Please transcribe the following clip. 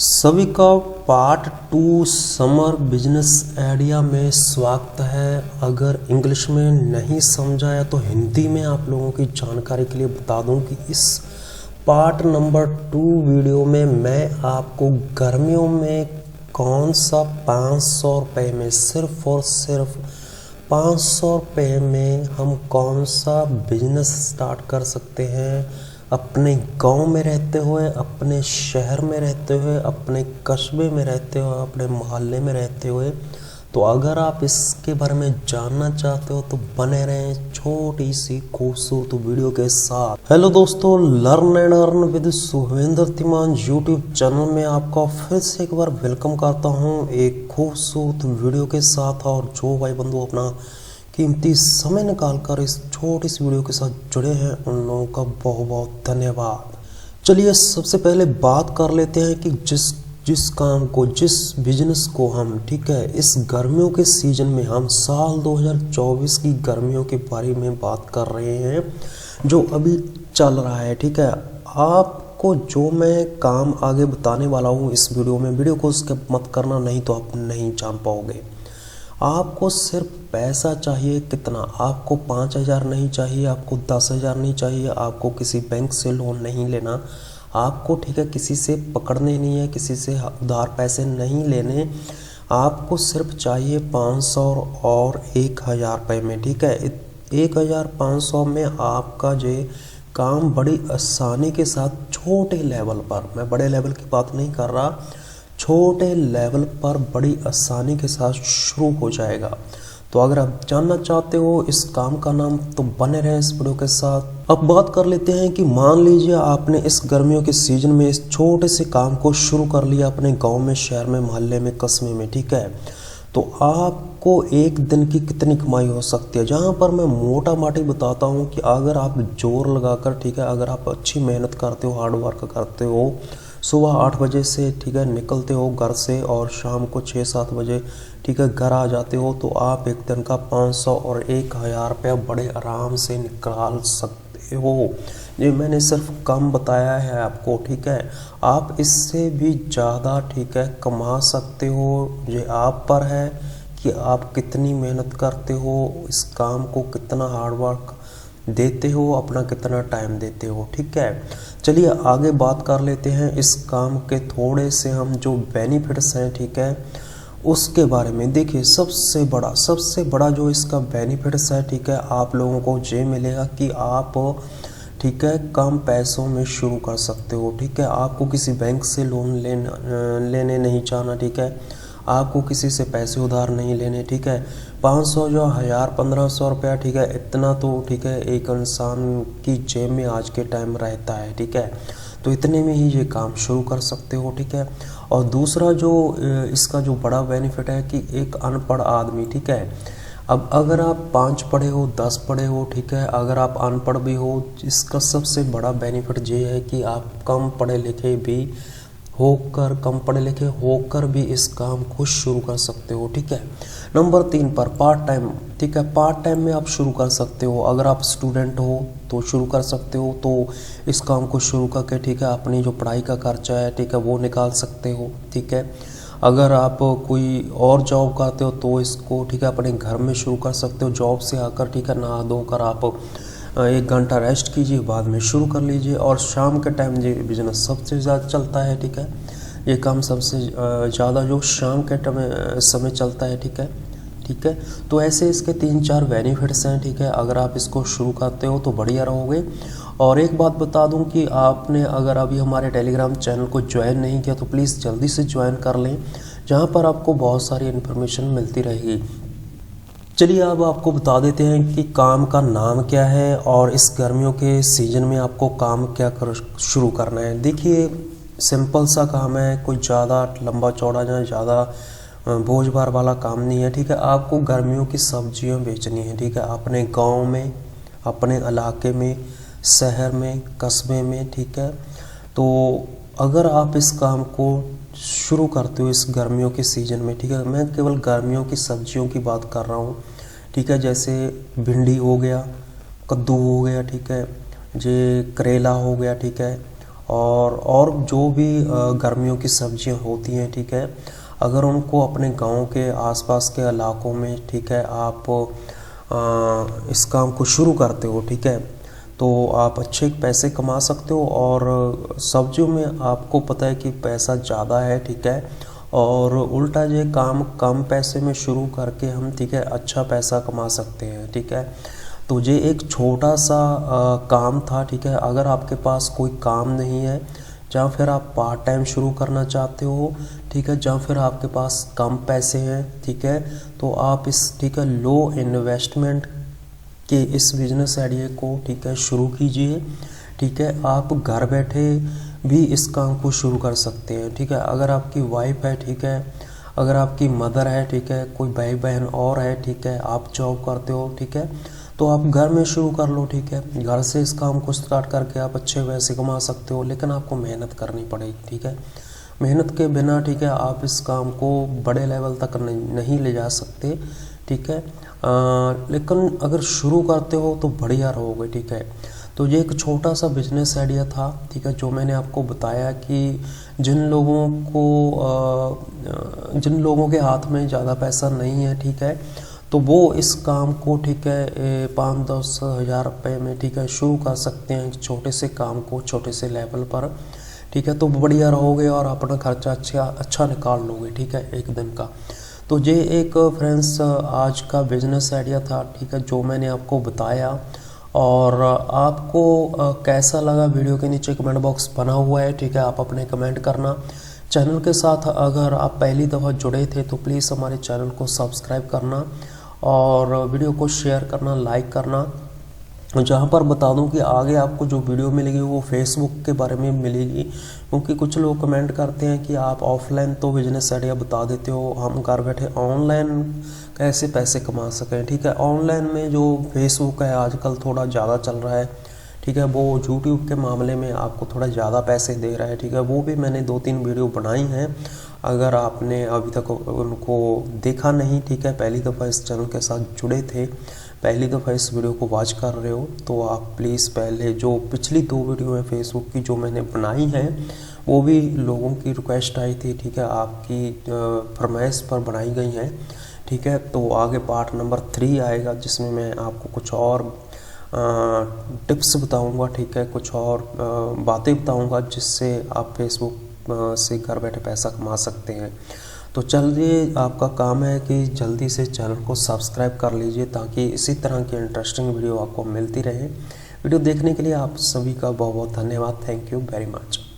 सभी का part 2 summer business idea में स्वागत है। अगर इंग्लिश में नहीं समझाया तो हिंदी में आप लोगों की जानकारी के लिए बता दूं कि इस पार्ट नंबर 2 वीडियो में मैं आपको गर्मियों में कौन सा 500 रुपये में सिर्फ और सिर्फ 500 रुपये में हम कौन सा बिजनेस स्टार्ट कर सकते हैं, अपने गांव में रहते हुए, अपने शहर में रहते हुए, अपने कस्बे में रहते हुए, अपने मोहल्ले में रहते हुए। तो अगर आप इसके बारे में जानना चाहते हो तो बने रहें छोटी सी खूबसूरत वीडियो के साथ। हेलो दोस्तों, learn and earn with Suhendra Timan YouTube channel में आपका फिर से एक बार वेलकम करता हूं एक खूबसूरत वीडियो के साथ। और जो भाई बंधु अपना कीमती समय निकालकर इस छोटी सी वीडियो के साथ जुड़े हैं उन लोगों का बहुत बहुत धन्यवाद। चलिए सबसे पहले बात कर लेते हैं कि जिस काम को, जिस बिजनेस को हम इस गर्मियों के सीजन में हम साल 2024 की गर्मियों के बारे में बात कर रहे हैं जो अभी चल रहा है। आपको जो मैं काम आगे बताने वाला हूँ इस वीडियो में, वीडियो को स्किप मत करना, नहीं तो आप नहीं जान पाओगे। आपको सिर्फ पैसा चाहिए। कितना? आपको 5,000 नहीं चाहिए, आपको 10,000 नहीं चाहिए, आपको किसी बैंक से लोन नहीं लेना, आपको किसी से पकड़ने नहीं है, किसी से उधार पैसे नहीं लेने। आपको सिर्फ चाहिए 500 और 1,000 रुपये में। 1,500 में आपका जो काम बड़ी आसानी के साथ छोटे लेवल पर, मैं बड़े लेवल की बात नहीं कर रहा, छोटे लेवल पर बड़ी आसानी के साथ शुरू हो जाएगा। तो अगर आप जानना चाहते हो इस काम का नाम तो बने रहें इस वीडियो के साथ। अब बात कर लेते हैं कि मान लीजिए आपने इस गर्मियों के सीजन में इस छोटे से काम को शुरू कर लिया अपने गांव में, शहर में, मोहल्ले में, कस्बे में। तो आपको एक दिन की कितनी कमाई हो सकती है, जहां पर मैं मोटा माटी बताता हूं कि अगर आप जोर लगाकर अगर आप अच्छी मेहनत करते हो, हार्ड वर्क करते हो, सुबह 8 बजे से निकलते हो घर से और शाम को 6-7 बजे घर आ जाते हो, तो आप एक दिन का 500 और 1,000 रुपया बड़े आराम से निकाल सकते हो। ये मैंने सिर्फ कम बताया है आपको। आप इससे भी ज़्यादा कमा सकते हो। ये आप पर है कि आप कितनी मेहनत करते हो, इस काम को कितना हार्ड वर्क देते हो, अपना कितना टाइम देते हो। चलिए आगे बात कर लेते हैं इस काम के थोड़े से हम जो बेनिफिट्स हैं उसके बारे में। देखिए सबसे बड़ा जो इसका बेनिफिट्स है आप लोगों को ये मिलेगा कि आप कम पैसों में शुरू कर सकते हो। आपको किसी बैंक से लोन लेने नहीं जाना। आपको किसी से पैसे उधार नहीं लेने। 500 जो 1,000-1,500 रुपया इतना तो एक इंसान की जेब में आज के टाइम रहता है। तो इतने में ही ये काम शुरू कर सकते हो। और दूसरा जो इसका जो बड़ा बेनिफिट है कि एक अनपढ़ आदमी अब अगर आप 5 पढ़े हो, 10 पढ़े हो, अगर आप अनपढ़ भी हो, इसका सबसे बड़ा बेनिफिट ये है कि आप कम पढ़े लिखे होकर भी इस काम को शुरू कर सकते हो। नंबर 3 पर पार्ट टाइम। पार्ट टाइम में आप शुरू कर सकते हो। अगर आप स्टूडेंट हो तो शुरू कर सकते हो, तो इस काम को शुरू करके अपनी जो पढ़ाई का खर्चा है वो निकाल सकते हो। अगर आप कोई और जॉब करते हो तो इसको अपने घर में शुरू कर सकते हो। जॉब से आकर नहा धोकर आप 1 घंटा रेस्ट कीजिए, बाद में शुरू कर लीजिए। और शाम के टाइम ये बिजनेस सबसे ज़्यादा चलता है। ये काम सबसे ज़्यादा जो शाम के समय चलता है। तो ऐसे इसके 3-4 बेनिफिट्स हैं। अगर आप इसको शुरू करते हो तो बढ़िया रहोगे। और एक बात बता दूं कि आपने अगर अभी हमारे टेलीग्राम चैनल को ज्वाइन नहीं किया तो प्लीज़ जल्दी से ज्वाइन कर लें, जहां पर आपको बहुत सारी इन्फॉर्मेशन मिलती रहेगी। चलिए अब आपको बता देते हैं कि काम का नाम क्या है और इस गर्मियों के सीज़न में आपको काम क्या शुरू करना है। देखिए सिंपल सा काम है, कोई ज़्यादा लंबा चौड़ा या ज़्यादा बोझ भार वाला काम नहीं है। आपको गर्मियों की सब्जियां बेचनी है। अपने गांव में, अपने इलाके में, शहर में, कस्बे में। तो अगर आप इस काम को शुरू करते हो इस गर्मियों के सीज़न में, मैं केवल गर्मियों की सब्जियों की बात कर रहा हूँ। जैसे भिंडी हो गया, कद्दू हो गया, जे करेला हो गया, और जो भी गर्मियों की सब्जियां होती हैं, ठीक है, अगर उनको अपने गांव के आसपास के इलाकों में, ठीक है, आप इस काम को शुरू करते हो, ठीक है, तो आप अच्छे पैसे कमा सकते हो। और सब्जियों में आपको पता है कि पैसा ज़्यादा है, ठीक है, और उल्टा ये काम कम पैसे में शुरू करके हम, ठीक है, अच्छा पैसा कमा सकते हैं, ठीक है। तो ये एक छोटा सा काम था, ठीक है। अगर आपके पास कोई काम नहीं है, या फिर आप पार्ट टाइम शुरू करना चाहते हो, ठीक है, या फिर आपके पास कम पैसे हैं, ठीक है, तो आप इस, ठीक है, लो इन्वेस्टमेंट के इस बिजनेस आइडिया को, ठीक है, शुरू कीजिए, ठीक है। आप घर बैठे भी इस काम को शुरू कर सकते हैं, ठीक है। अगर आपकी वाइफ है, ठीक है, अगर आपकी मदर है, ठीक है, कोई भाई बहन और है, ठीक है, आप जॉब करते हो, ठीक है, तो आप घर में शुरू कर लो, ठीक है। घर से इस काम को स्टार्ट करके आप अच्छे पैसे कमा सकते हो, लेकिन आपको मेहनत करनी पड़ेगी, ठीक है। मेहनत के बिना, ठीक है, आप इस काम को बड़े लेवल तक नहीं ले जा सकते, ठीक है। लेकिन अगर शुरू करते हो तो बढ़िया रहोगे, ठीक है। तो ये एक छोटा सा बिजनेस आइडिया था, ठीक है, जो मैंने आपको बताया कि जिन लोगों के हाथ में ज़्यादा पैसा नहीं है, ठीक है, तो वो इस काम को, ठीक है, 5-10 हज़ार रुपये में, ठीक है, शुरू कर सकते हैं छोटे से काम को, छोटे से लेवल पर, ठीक है। तो बढ़िया रहोगे और अपना खर्चा अच्छा निकाल लोगे, ठीक है, एक दिन का। तो ये एक फ्रेंड्स आज का बिजनेस आइडिया था, ठीक है, जो मैंने आपको बताया। और आपको कैसा लगा, वीडियो के नीचे कमेंट बॉक्स बना हुआ है, ठीक है, आप अपने कमेंट करना। चैनल के साथ अगर आप पहली दफ़ा जुड़े थे तो प्लीज़ हमारे चैनल को सब्सक्राइब करना और वीडियो को शेयर करना, लाइक करना। जहाँ पर बता दूं कि आगे आपको जो वीडियो मिलेगी वो फेसबुक के बारे में मिलेगी, क्योंकि कुछ लोग कमेंट करते हैं कि आप ऑफलाइन तो बिजनेस आइडिया बता देते हो, हम घर बैठे ऑनलाइन कैसे पैसे कमा सकें, ठीक है। ऑनलाइन में जो फेसबुक है आजकल थोड़ा ज़्यादा चल रहा है, ठीक है, वो यूट्यूब के मामले में आपको थोड़ा ज़्यादा पैसे दे रहा है, ठीक है। वो भी मैंने 2-3 वीडियो बनाई हैं, अगर आपने अभी तक उनको देखा नहीं, ठीक है, पहली दफ़ा इस चैनल के साथ जुड़े थे, पहली दफ़ा इस वीडियो को वॉच कर रहे हो, तो आप प्लीज़ पहले जो पिछली 2 वीडियो है फेसबुक की जो मैंने बनाई हैं, वो भी लोगों की रिक्वेस्ट आई थी, ठीक है, आपकी फरमाइश पर बनाई गई हैं, ठीक है। तो आगे पार्ट नंबर 3 आएगा, जिसमें मैं आपको कुछ और टिप्स बताऊंगा, ठीक है, कुछ और बातें बताऊंगा जिससे आप फेसबुक से घर बैठे पैसा कमा सकते हैं। तो चलिए, आपका काम है कि जल्दी से चैनल को सब्सक्राइब कर लीजिए, ताकि इसी तरह की इंटरेस्टिंग वीडियो आपको मिलती रहे। वीडियो देखने के लिए आप सभी का बहुत बहुत धन्यवाद। Thank you very much.